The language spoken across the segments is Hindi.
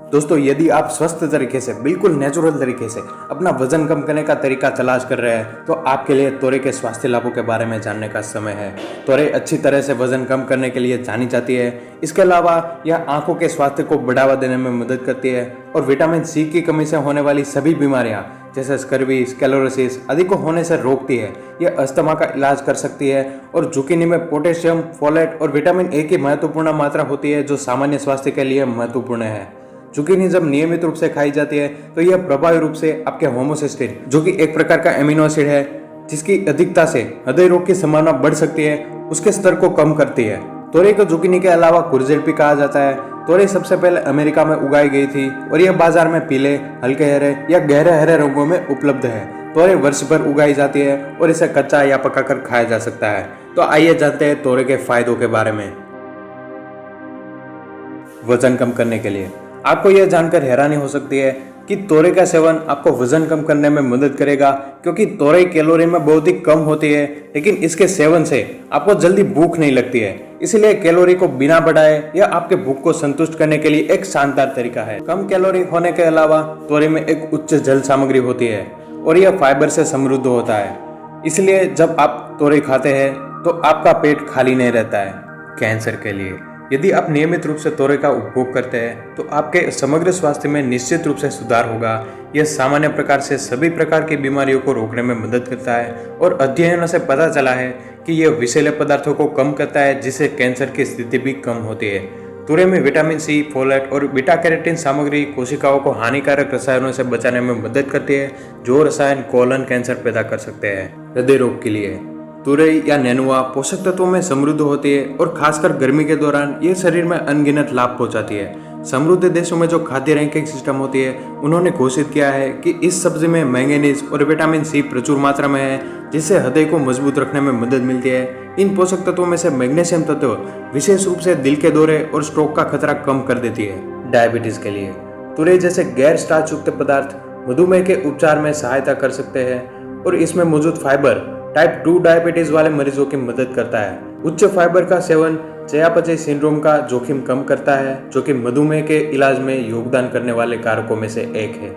दोस्तों, यदि आप स्वस्थ तरीके से, बिल्कुल नेचुरल तरीके से अपना वजन कम करने का तरीका तलाश कर रहे हैं तो आपके लिए तोरई के स्वास्थ्य लाभों के बारे में जानने का समय है। तोरई अच्छी तरह से वजन कम करने के लिए जानी जाती है। इसके अलावा यह आंखों के स्वास्थ्य को बढ़ावा देने में मदद करती है और विटामिन सी की कमी से होने वाली सभी बीमारियां जैसे स्कर्वी, स्क्लेरोसिस आदि को होने से रोकती है। यह अस्थमा का इलाज कर सकती है और जुकीनी में पोटेशियम, फोलेट और विटामिन ए की महत्वपूर्ण मात्रा होती है जो सामान्य स्वास्थ्य के लिए महत्वपूर्ण है। जुकीनी जब नियमित रूप से खाई जाती है तो यह प्रभावी रूप से आपके होमोसिस्टिन, जो कि एक प्रकार का एमिनो एसिड है जिसकी अधिकता से हृदय रोग की संभावना बढ़ सकती है, उसके स्तर को कम करती है। तोरई को जुकीनी के अलावा कुरजेट भी कहा जाता है। तोरई सबसे पहले अमेरिका में उगाई गई थी और यह बाजार में पीले, हल्के हरे या गहरे हरे रंगों में उपलब्ध है। तोरई वर्ष भर उगाई जाती है और इसे कच्चा या पकाकर खाया जा सकता है। तो आइए जानते हैं तोरई के फायदों के बारे में। वजन कम करने के लिए आपको यह जानकर हैरानी हो सकती है कि तोरई का सेवन आपको वजन कम करने में मदद करेगा, क्योंकि तोरई कैलोरी में बहुत ही कम होती है, लेकिन इसके सेवन से आपको जल्दी भूख नहीं लगती है। इसलिए कैलोरी को बिना बढ़ाए या आपके भूख को संतुष्ट करने के लिए एक शानदार तरीका है। कम कैलोरी होने के अलावा तोरई में एक उच्च जल सामग्री होती है और यह फाइबर से समृद्ध होता है। इसलिए जब आप तोरई खाते हैं तो आपका पेट खाली नहीं रहता है। कैंसर के लिए यदि आप नियमित रूप से तोरई का उपभोग करते हैं तो आपके समग्र स्वास्थ्य में निश्चित रूप से सुधार होगा। यह सामान्य प्रकार से सभी प्रकार की बीमारियों को रोकने में मदद करता है और अध्ययनों से पता चला है कि यह विषैले पदार्थों को कम करता है, जिससे कैंसर की स्थिति भी कम होती है। तोरई में विटामिन सी, फोलेट और बीटा कैरोटीन सामग्री कोशिकाओं को हानिकारक रसायनों से बचाने में मदद करती है, जो रसायन कोलन कैंसर पैदा कर सकते हैं। हृदय रोग के लिए तुरई या नेनुआ पोषक तत्वों में समृद्ध होती है और खासकर गर्मी के दौरान ये शरीर में अनगिनत लाभ पहुंचाती है। समृद्ध देशों में जो खाद्य रैंकिंग सिस्टम होती है, उन्होंने घोषित किया है कि इस सब्जी में मैंगनीज और विटामिन सी प्रचुर मात्रा में है, जिससे हृदय को मजबूत रखने में मदद मिलती है। इन पोषक तत्वों में से मैग्नीशियम तत्व विशेष रूप से दिल के दौरे और स्ट्रोक का खतरा कम कर देती है। डायबिटीज के लिए तुरई जैसे गैर स्टार्च युक्त पदार्थ मधुमेह के उपचार में सहायता कर सकते हैं और इसमें मौजूद फाइबर टाइप 2 डायबिटीज वाले मरीजों की मदद करता है। उच्च फाइबर का सेवन चयापचय सिंड्रोम का जोखिम कम करता है, जो कि मधुमेह के इलाज में योगदान करने वाले कारकों में से एक है।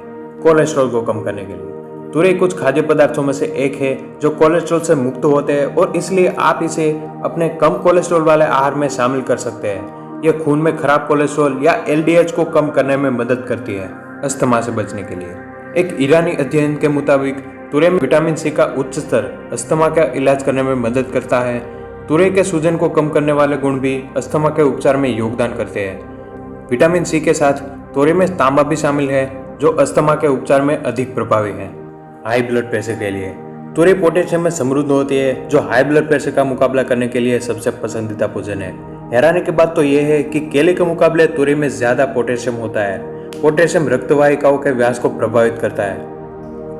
कोलेस्ट्रॉल को कम करने के लिए तुरई कुछ खाद्य पदार्थों में से एक है जो कोलेस्ट्रॉल से मुक्त होते हैं और इसलिए आप इसे अपने कम कोलेस्ट्रॉल वाले आहार में शामिल कर सकते हैं। यह खून में खराब कोलेस्ट्रॉल या एलडीएच को कम करने में मदद करती है। अस्थमा से बचने के लिए एक ईरानी अध्ययन के मुताबिक तुरई में विटामिन सी का उच्च स्तर अस्थमा का इलाज करने में मदद करता है। तुरई के सूजन को कम करने वाले गुण भी अस्थमा के उपचार में योगदान करते हैं। विटामिन सी के साथ तुरई में तांबा भी शामिल है, जो अस्थमा के उपचार में अधिक प्रभावी है। हाई ब्लड प्रेशर के लिए तुरई पोटेशियम में समृद्ध होती है, जो हाई ब्लड प्रेशर का मुकाबला करने के लिए सबसे पसंदीदा भोजन है। हैरानी की बात तो यह है कि केले के मुकाबले तुरई में ज्यादा पोटेशियम होता है। पोटेशियम रक्तवाहिकाओं के व्यास को प्रभावित करता है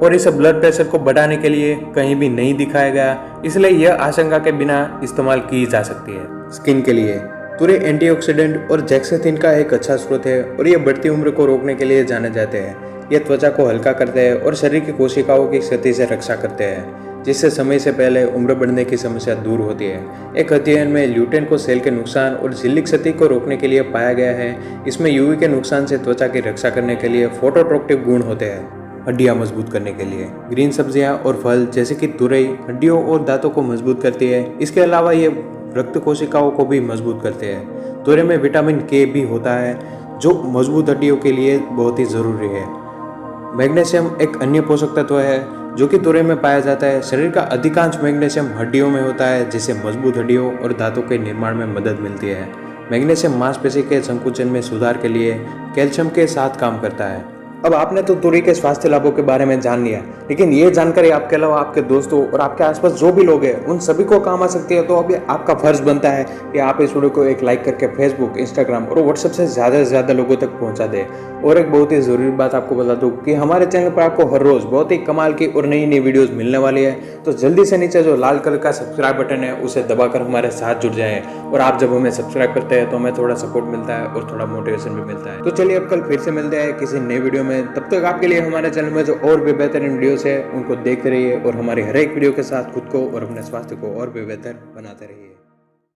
और इसे ब्लड प्रेशर को बढ़ाने के लिए कहीं भी नहीं दिखाया गया, इसलिए यह आशंका के बिना इस्तेमाल की जा सकती है। स्किन के लिए तुरई एंटीऑक्सीडेंट और जेक्सेथिन का एक अच्छा स्रोत है और ये बढ़ती उम्र को रोकने के लिए जाने जाते हैं। ये त्वचा को हल्का करते हैं और शरीर की कोशिकाओं की क्षति से रक्षा करते हैं, जिससे समय से पहले उम्र बढ़ने की समस्या दूर होती है। एक अध्ययन में ल्यूटेन को सेल के नुकसान और झिल्ली क्षति को रोकने के लिए पाया गया है। इसमें यूवी के नुकसान से त्वचा की रक्षा करने के लिए फोटोट्रोक्टिव गुण होते हैं। हड्डियां मजबूत करने के लिए ग्रीन सब्जियां और फल जैसे कि तुरई हड्डियों और दांतों को मजबूत करती है। इसके अलावा ये रक्त कोशिकाओं को भी मजबूत करते हैं। तुरई में विटामिन के भी होता है, जो मजबूत हड्डियों के लिए बहुत ही जरूरी है। मैग्नीशियम एक अन्य पोषक तत्व है जो कि तुरई में पाया जाता है। शरीर का अधिकांश मैग्नीशियम हड्डियों में होता है, जिससे मजबूत हड्डियों और दांतों के निर्माण में मदद मिलती है। मैग्नीशियम मांसपेशी के संकुचन में सुधार के लिए कैल्शियम के साथ काम करता है। अब आपने तो तुरई के स्वास्थ्य लाभों के बारे में जान लिया, लेकिन ये जानकारी आपके अलावा आपके दोस्तों और आपके आसपास जो भी लोग हैं उन सभी को काम आ सकती है। तो अभी आपका फर्ज बनता है कि आप इस वीडियो को एक लाइक करके फेसबुक, इंस्टाग्राम और व्हाट्सएप से ज़्यादा से ज़्यादा लोगों तक पहुंचा दें। और एक बहुत ही ज़रूरी बात आपको बता दूं कि हमारे चैनल पर आपको हर रोज़ बहुत ही कमाल की और नई नई वीडियोज़ मिलने वाली है। तो जल्दी से नीचे जो लाल कलर का सब्सक्राइब बटन है उसे दबाकर हमारे साथ जुड़ जाएं। और आप जब हमें सब्सक्राइब करते हैं तो हमें थोड़ा सपोर्ट मिलता है और थोड़ा मोटिवेशन भी मिलता है। तो चलिए अब कल फिर से मिलते हैं किसी नई वीडियो में। तब तक आपके लिए हमारे चैनल में जो और भी बेहतरीन वीडियोस है उनको देखते रहिए और हमारी हर एक वीडियो के साथ खुद को और अपने स्वास्थ्य को और भी बेहतर बनाते रहिए।